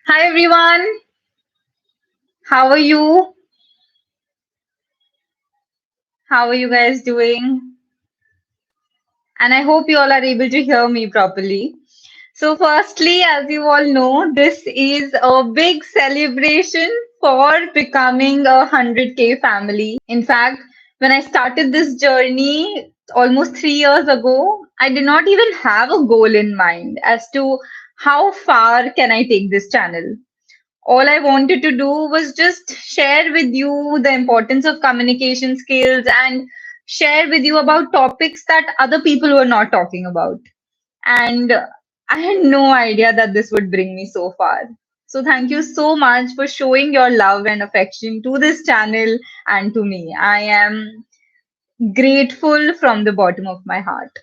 Hi everyone, how are you? How are you guys doing? And I hope you all are able to hear me properly. So, firstly, as you all know, this is a big celebration for becoming a 100K family. In fact, when I started this journey almost 3 years ago, I did not even have a goal in mind as to how far can I take this channel. All I wanted to do was just share with you the importance of communication skills and share with you about topics that other people were not talking about. And I had no idea that this would bring me so far. So, thank you so much for showing your love and affection to this channel and to me. I am grateful from the bottom of my heart.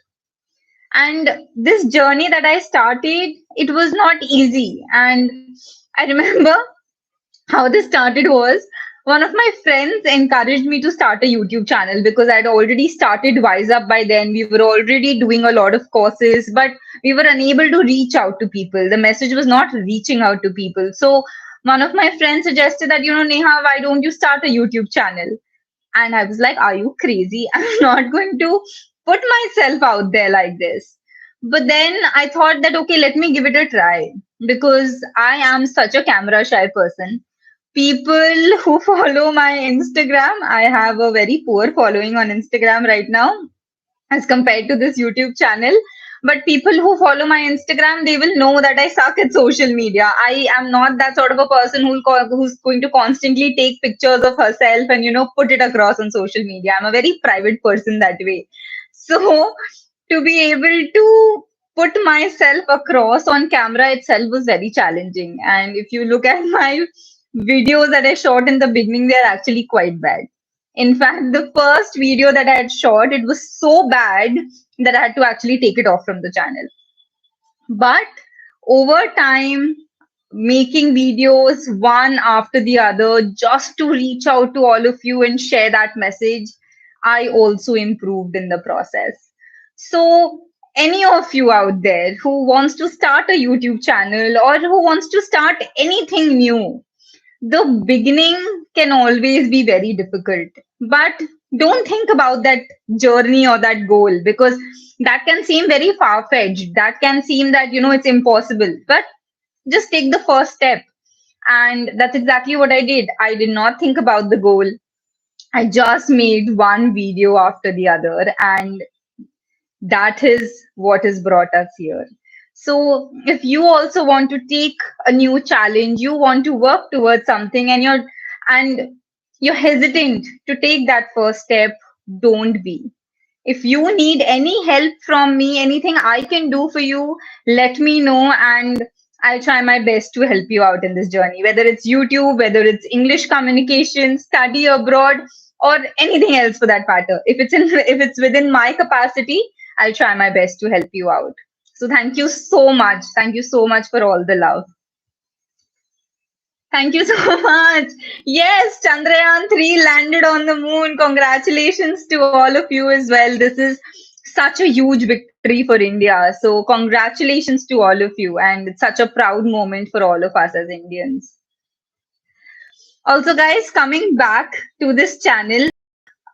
And this journey that I started, it was not easy. And I remember how this started was one of my friends encouraged me to start a YouTube channel because I'd already started WiseUp by then. We were already doing a lot of courses, but we were unable to reach out to people. The message was not reaching out to people. So one of my friends suggested that, Neha, why don't you start a YouTube channel? And I was like, are you crazy? I'm not going to put myself out there like this. But then I thought that, okay, let me give it a try because I am such a camera shy person. People who follow my Instagram, I have a very poor following on Instagram right now as compared to this YouTube channel. But people who follow my Instagram, they will know that I suck at social media. I am not that sort of a person who's going to constantly take pictures of herself and put it across on social media. I'm a very private person that way. So to be able to put myself across on camera itself was very challenging. And if you look at my videos that I shot in the beginning, they're actually quite bad. In fact, the first video that I had shot, it was so bad that I had to actually take it off from the channel. But over time, making videos one after the other just to reach out to all of you and share that message, I also improved in the process. So, any of you out there who wants to start a YouTube channel or who wants to start anything new, the beginning can always be very difficult, but don't think about that journey or that goal because that can seem very far fetched. That can seem that, it's impossible, but just take the first step. And that's exactly what I did. I did not think about the goal. I just made one video after the other, and that is what has brought us here. So, if you also want to take a new challenge, you want to work towards something, and you're hesitant to take that first step, don't be. If you need any help from me, anything I can do for you, let me know, and I'll try my best to help you out in this journey. Whether it's YouTube, whether it's English communication, study abroad, or anything else for that matter. If it's within my capacity, I'll try my best to help you out. So thank you so much. Thank you so much for all the love. Thank you so much. Yes, Chandrayaan 3 landed on the moon. Congratulations to all of you as well. This is such a huge victory for India. So, congratulations to all of you. And it's such a proud moment for all of us as Indians. Also, guys, coming back to this channel,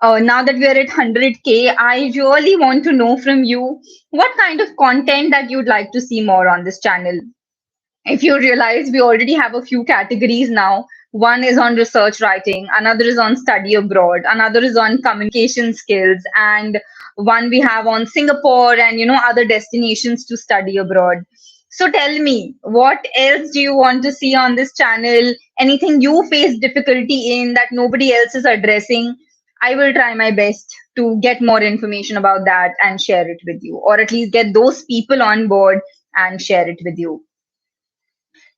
now that we are at 100K, I really want to know from you what kind of content that you'd like to see more on this channel. If you realize, we already have a few categories now. One is on research writing, another is on study abroad, another is on communication skills, and one we have on Singapore and other destinations to study abroad. So tell me, what else do you want to see on this channel? Anything you face difficulty in that nobody else is addressing? I will try my best to get more information about that and share it with you, or at least get those people on board and share it with you.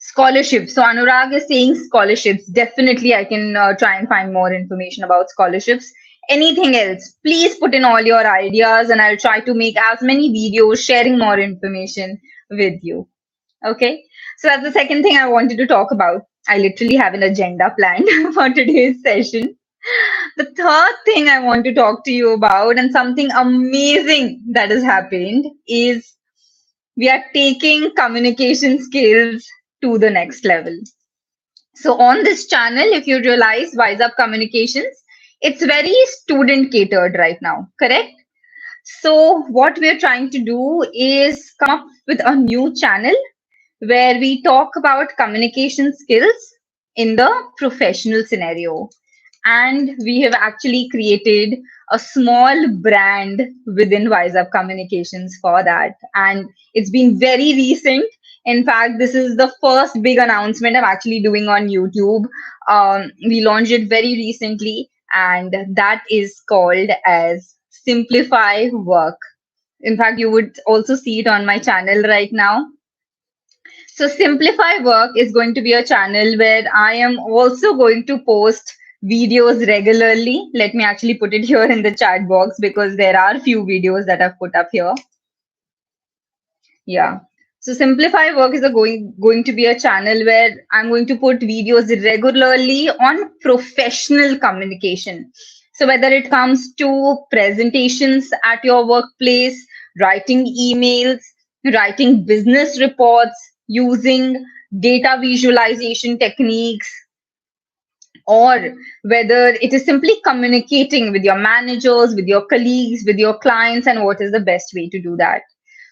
Scholarships. So Anurag is saying scholarships. Definitely, I can try and find more information about scholarships. Anything else? Please put in all your ideas, and I'll try to make as many videos sharing more information with you. Okay. So that's the second thing I wanted to talk about. I literally have an agenda planned for today's session. The third thing I want to talk to you about, and something amazing that has happened, is we are taking communication skills to the next level. So on this channel, if you realize WiseUp Communications, it's very student catered right now, correct? So what we're trying to do is come up with a new channel where we talk about communication skills in the professional scenario. And we have actually created a small brand within WiseUp Communications for that. And it's been very recent. In fact, this is the first big announcement I'm actually doing on YouTube. We launched it very recently, and that is called as Simplify Work. In fact, you would also see it on my channel right now. So Simplify Work is going to be a channel where I am also going to post videos regularly. Let me actually put it here in the chat box because there are few videos that I've put up here. Yeah. So Simplify Work is going to be a channel where I'm going to put videos regularly on professional communication. So whether it comes to presentations at your workplace, writing emails, writing business reports, using data visualization techniques, or whether it is simply communicating with your managers, with your colleagues, with your clients, and what is the best way to do that.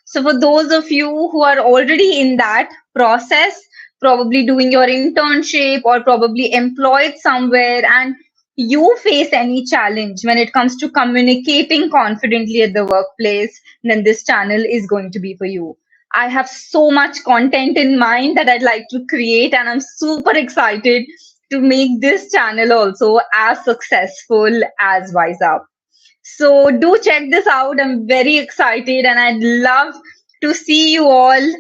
So, for those of you who are already in that process, probably doing your internship or probably employed somewhere, and you face any challenge when it comes to communicating confidently at the workplace, then this channel is going to be for you. I have so much content in mind that I'd like to create, and I'm super excited to make this channel also as successful as WiseUp. So do check this out. I'm very excited, and I'd love to see you all.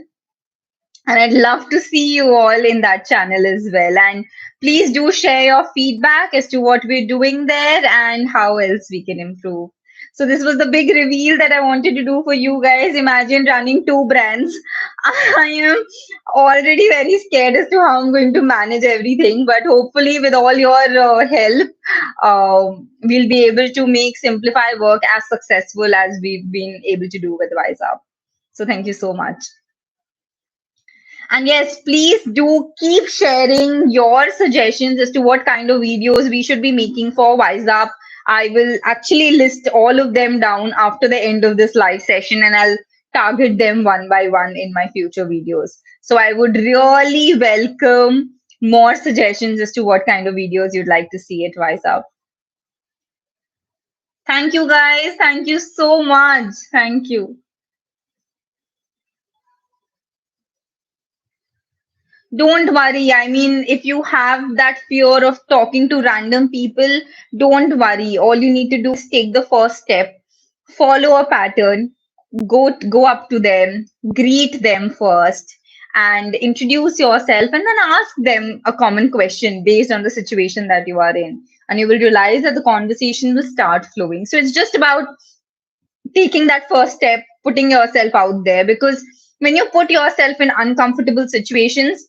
And I'd love to see you all in that channel as well. And please do share your feedback as to what we're doing there and how else we can improve. So this was the big reveal that I wanted to do for you guys. Imagine running two brands. I am already very scared as to how I'm going to manage everything, but hopefully with all your help, we'll be able to make Simplify Work as successful as we've been able to do with WiseUp. So thank you so much. And yes, please do keep sharing your suggestions as to what kind of videos we should be making for WiseUp. I will actually list all of them down after the end of this live session, and I'll target them one by one in my future videos. So I would really welcome more suggestions as to what kind of videos you'd like to see at WiseUp. Thank you guys. Thank you so much. Thank you. Don't worry. I mean, if you have that fear of talking to random people, don't worry. All you need to do is take the first step, follow a pattern, go up to them, greet them first, and introduce yourself, and then ask them a common question based on the situation that you are in. And you will realize that the conversation will start flowing. So it's just about taking that first step, putting yourself out there, because when you put yourself in uncomfortable situations,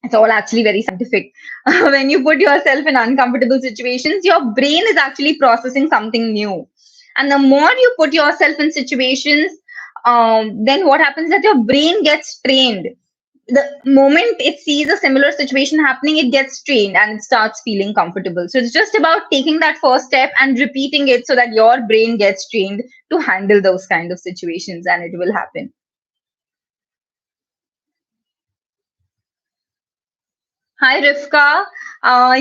it's all actually very scientific. When you put yourself in uncomfortable situations, your brain is actually processing something new. And the more you put yourself in situations, then what happens is that your brain gets trained. The moment it sees a similar situation happening, it gets trained and it starts feeling comfortable. So it's just about taking that first step and repeating it so that your brain gets trained to handle those kind of situations, and it will happen. Hi, Rifka.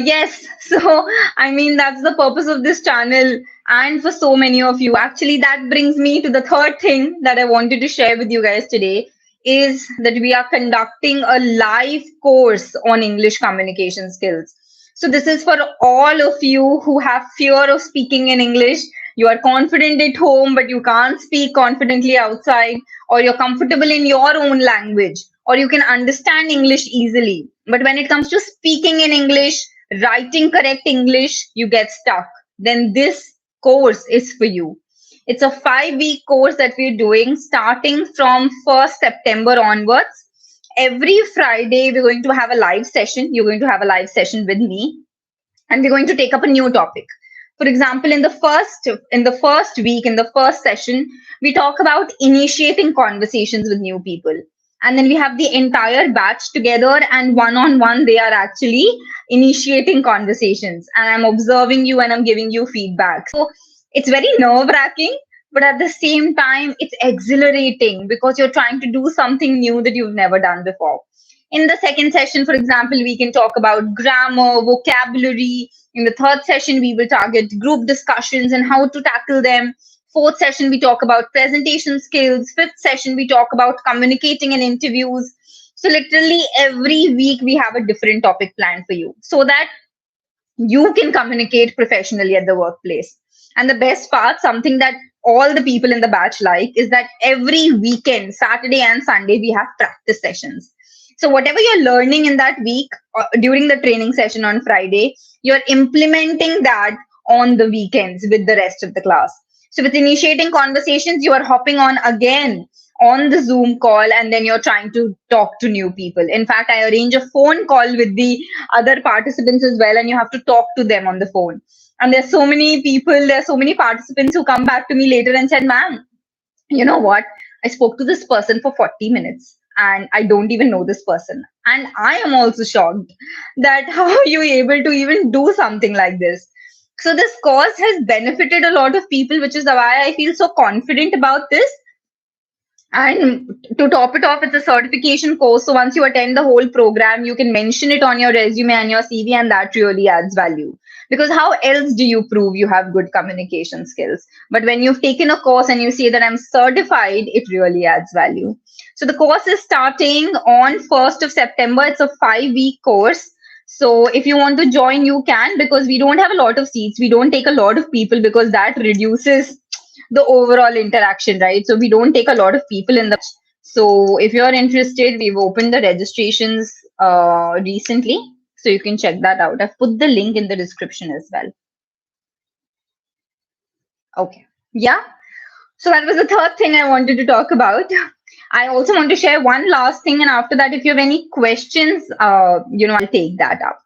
Yes, so I mean, that's the purpose of this channel, and for so many of you. Actually, that brings me to the third thing that I wanted to share with you guys today is that we are conducting a live course on English communication skills. So, this is for all of you who have fear of speaking in English. You are confident at home, but you can't speak confidently outside, or you're comfortable in your own language, or you can understand English easily. But when it comes to speaking in English, writing correct English, you get stuck. Then this course is for you. It's a 5-week course that we're doing starting from 1st September onwards. Every Friday, we're going to have a live session. You're going to have a live session with me, and we're going to take up a new topic. For example, in the first week, in the first session, we talk about initiating conversations with new people. And then we have the entire batch together, and one on one, they are actually initiating conversations. And I'm observing you and I'm giving you feedback. So it's very nerve wracking, but at the same time, it's exhilarating because you're trying to do something new that you've never done before. In the second session, for example, we can talk about grammar, vocabulary. In the third session, we will target group discussions and how to tackle them. Fourth session, we talk about presentation skills. Fifth session, we talk about communicating in interviews. So, literally, every week we have a different topic planned for you so that you can communicate professionally at the workplace. And the best part, something that all the people in the batch like, is that every weekend, Saturday and Sunday, we have practice sessions. So, whatever you're learning in that week during the training session on Friday, you're implementing that on the weekends with the rest of the class. So, with initiating conversations, you are hopping on again on the Zoom call, and then you're trying to talk to new people. In fact, I arrange a phone call with the other participants as well, and you have to talk to them on the phone. And there's so many people, there's so many participants who come back to me later and said, "Ma'am, you know what? I spoke to this person for 40 minutes and I don't even know this person." And I am also shocked that how are you able to even do something like this? So this course has benefited a lot of people, which is why I feel so confident about this. And to top it off, it's a certification course. So once you attend the whole program, you can mention it on your resume and your CV, and that really adds value. Because how else do you prove you have good communication skills? But when you've taken a course and you say that I'm certified, it really adds value. So the course is starting on 1st of September. It's a 5-week course. So if you want to join, you can, because we don't have a lot of seats. We don't take a lot of people because that reduces the overall interaction, right? So we don't take a lot of people in the. So if you're interested, we've opened the registrations recently, so you can check that out. I've put the link in the description as well. Okay, yeah. So that was the third thing I wanted to talk about. I also want to share one last thing, and after that, if you have any questions, I'll take that up.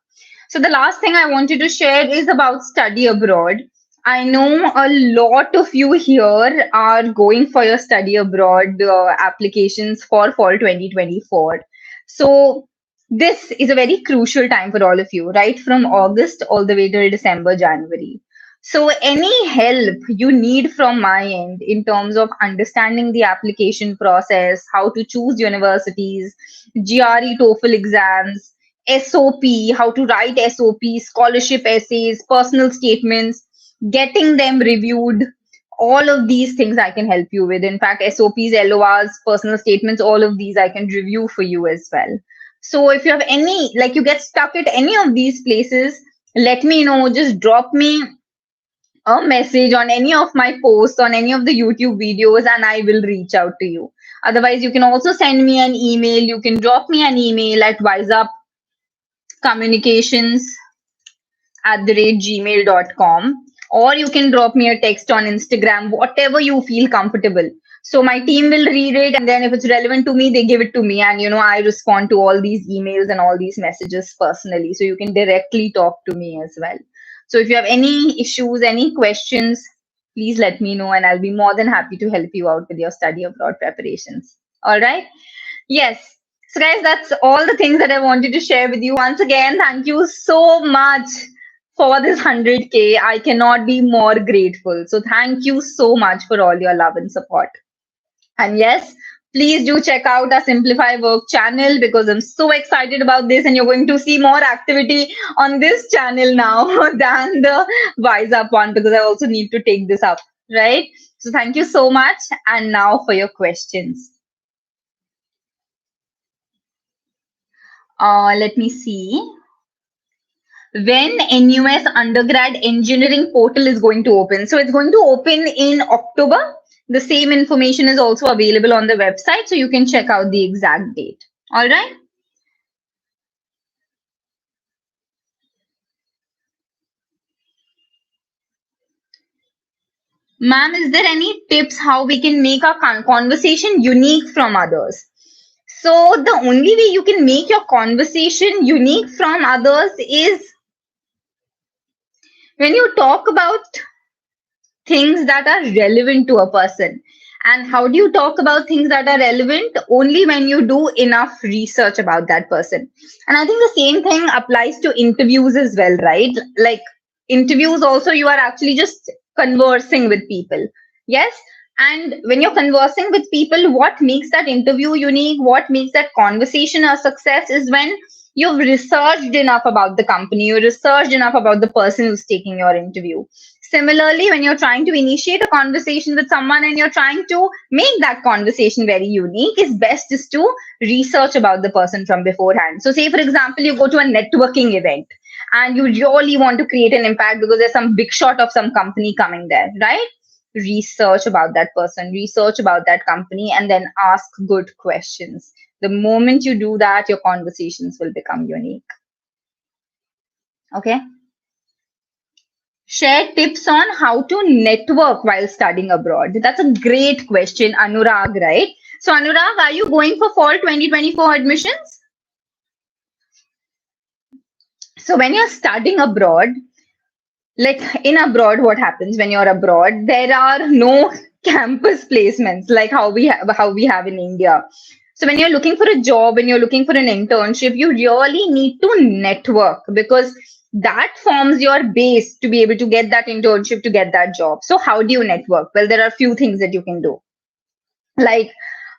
So the last thing I wanted to share is about study abroad. I know a lot of you here are going for your study abroad applications for fall 2024. So this is a very crucial time for all of you, right from August all the way till December, January. So any help you need from my end in terms of understanding the application process, how to choose universities, GRE, TOEFL exams, SOP, how to write SOP, scholarship essays, personal statements, getting them reviewed, all of these things I can help you with. In fact, SOPs, LORs, personal statements, all of these I can review for you as well. So if you have any, like you get stuck at any of these places, let me know. Just drop me a message on any of my posts, on any of the YouTube videos, and I will reach out to you. Otherwise, you can also send me an email. You can drop me an email at wiseupcommunications@gmail.com, or you can drop me a text on Instagram, whatever you feel comfortable. So my team will read it, and then if it's relevant to me, they give it to me. And I respond to all these emails and all these messages personally. So you can directly talk to me as well. So if you have any issues, any questions, please let me know, and I'll be more than happy to help you out with your study abroad preparations. All right. Yes. So, guys, that's all the things that I wanted to share with you. Once again, thank you so much for this 100K. I cannot be more grateful. So, thank you so much for all your love and support. And yes, please do check out our Simplify Work channel, because I'm so excited about this, and you're going to see more activity on this channel now than the WiseUp one, because I also need to take this up, right? So, thank you so much. And now for your questions. Let me see. When NUS undergrad engineering portal is going to open? So it's going to open in October. The same information is also available on the website, so you can check out the exact date. All right. Ma'am, is there any tips how we can make our conversation unique from others? So the only way you can make your conversation unique from others is when you talk about things that are relevant to a person. And how do you talk about things that are relevant? Only when you do enough research about that person. And I think the same thing applies to interviews as well, right? Like interviews also, you are actually just conversing with people. Yes. And when you're conversing with people, what makes that interview unique, what makes that conversation a success is when you've researched enough about the company, you researched enough about the person who's taking your interview. Similarly, when you're trying to initiate a conversation with someone and you're trying to make that conversation very unique, it's best is to research about the person from beforehand. So, say for example, you go to a networking event and you really want to create an impact because there's some big shot of some company coming there, right? Research about that person, research about that company, and then ask good questions. The moment you do that, your conversations will become unique. Okay. Share tips on how to network while studying abroad. That's a great question, Anurag, right? So, Anurag, are you going for fall 2024 admissions? So, when you're studying abroad, like in abroad, what happens when you're abroad? There are no campus placements like how we have in India. So when you're looking for a job, when you're looking for an internship, you really need to network because that forms your base to be able to get that internship, to get that job. So how do you network? Well, there are a few things that you can do. Like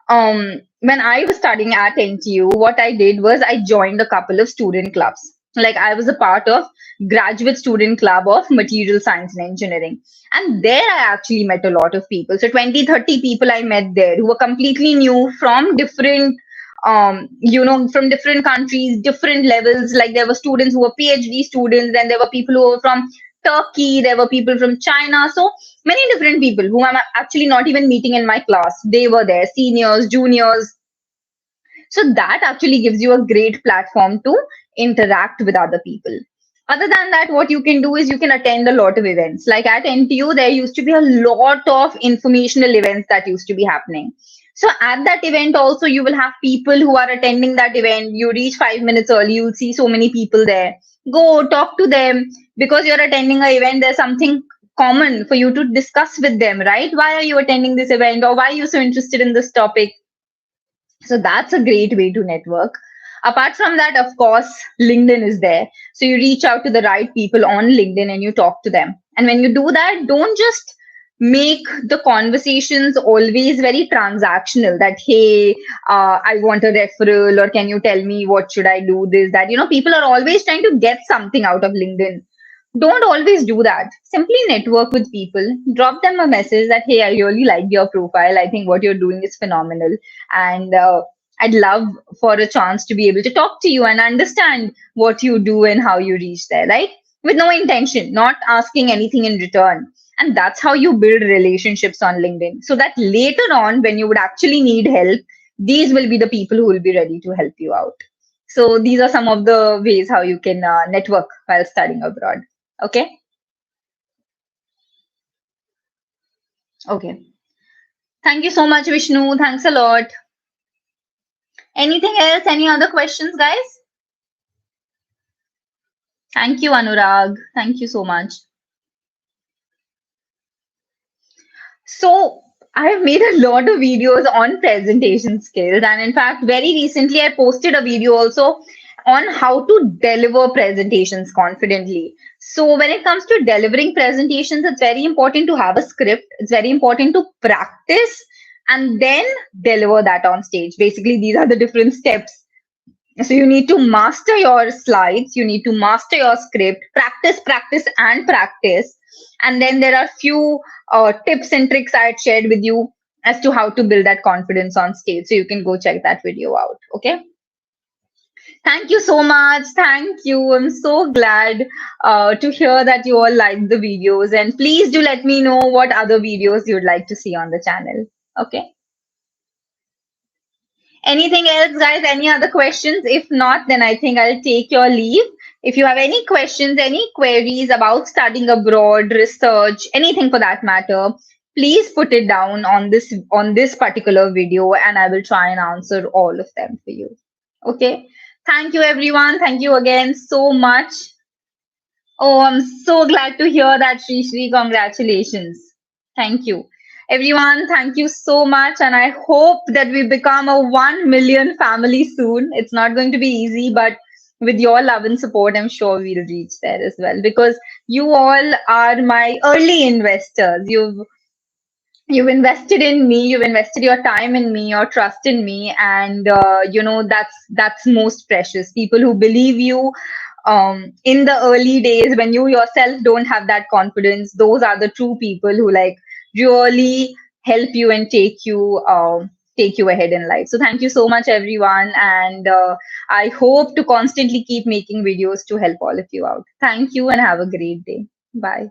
when I was studying at NTU, what I did was I joined a couple of student clubs. Like I was a part of graduate student club of material science and engineering. And there I actually met a lot of people. So 20, 30 people I met there who were completely new from different from different countries, different levels. Like there were students who were PhD students, and there were people who were from Turkey, there were people from China. So many different people who I'm actually not even meeting in my class. They were there, seniors, juniors. So that actually gives you a great platform to interact with other people. Other than that, what you can do is you can attend a lot of events. Like at NTU, there used to be a lot of informational events that used to be happening. So at that event also, you will have people who are attending that event. You reach 5 minutes early, you'll see so many people there. Go talk to them because you're attending an event. There's something common for you to discuss with them, right? Why are you attending this event, or why are you so interested in this topic? So that's a great way to network. Apart from that, of course, LinkedIn is there. So you reach out to the right people on LinkedIn and you talk to them. And when you do that, don't just make the conversations always very transactional that, hey, I want a referral, or can you tell me what should I do, this, that. People are always trying to get something out of LinkedIn. Don't always do that. Simply network with people. Drop them a message that, hey, I really like your profile. I think what you're doing is phenomenal. And I'd love for a chance to be able to talk to you and understand what you do and how you reach there, right? With no intention, not asking anything in return. And that's how you build relationships on LinkedIn. So that later on, when you would actually need help, these will be the people who will be ready to help you out. So these are some of the ways how you can network while studying abroad. Okay. Okay. Thank you so much, Vishnu. Thanks a lot. Anything else? Any other questions, guys? Thank you, Anurag. Thank you so much. So, I've made a lot of videos on presentation skills, and in fact, very recently I posted a video also on how to deliver presentations confidently. So, when it comes to delivering presentations, it's very important to have a script, it's very important to practice and then deliver that on stage. Basically, these are the different steps. So you need to master your slides, you need to master your script, practice, practice, and practice. And then there are few tips and tricks I had shared with you as to how to build that confidence on stage. So you can go check that video out. Okay. Thank you so much. Thank you. I'm so glad to hear that you all liked the videos. And please do let me know what other videos you'd like to see on the channel. Okay. Anything else, guys? Any other questions? If not, then I think I'll take your leave. If you have any questions, any queries about studying abroad, research, anything for that matter, please put it down on this particular video, and I will try and answer all of them for you. Okay. Thank you, everyone. Thank you again so much. Oh, I'm so glad to hear that, Shri Shri. Congratulations. Thank you. Everyone, thank you so much. And I hope that we become a 1 million family soon. It's not going to be easy, but with your love and support, I'm sure we'll reach there as well because you all are my early investors. You've invested in me, you've invested your time in me, your trust in me, and that's most precious. People who believe you in the early days when you yourself don't have that confidence, those are the true people who like really help you and take you ahead in life. So thank you so much, everyone, and I hope to constantly keep making videos to help all of you out. Thank you and have a great day. Bye.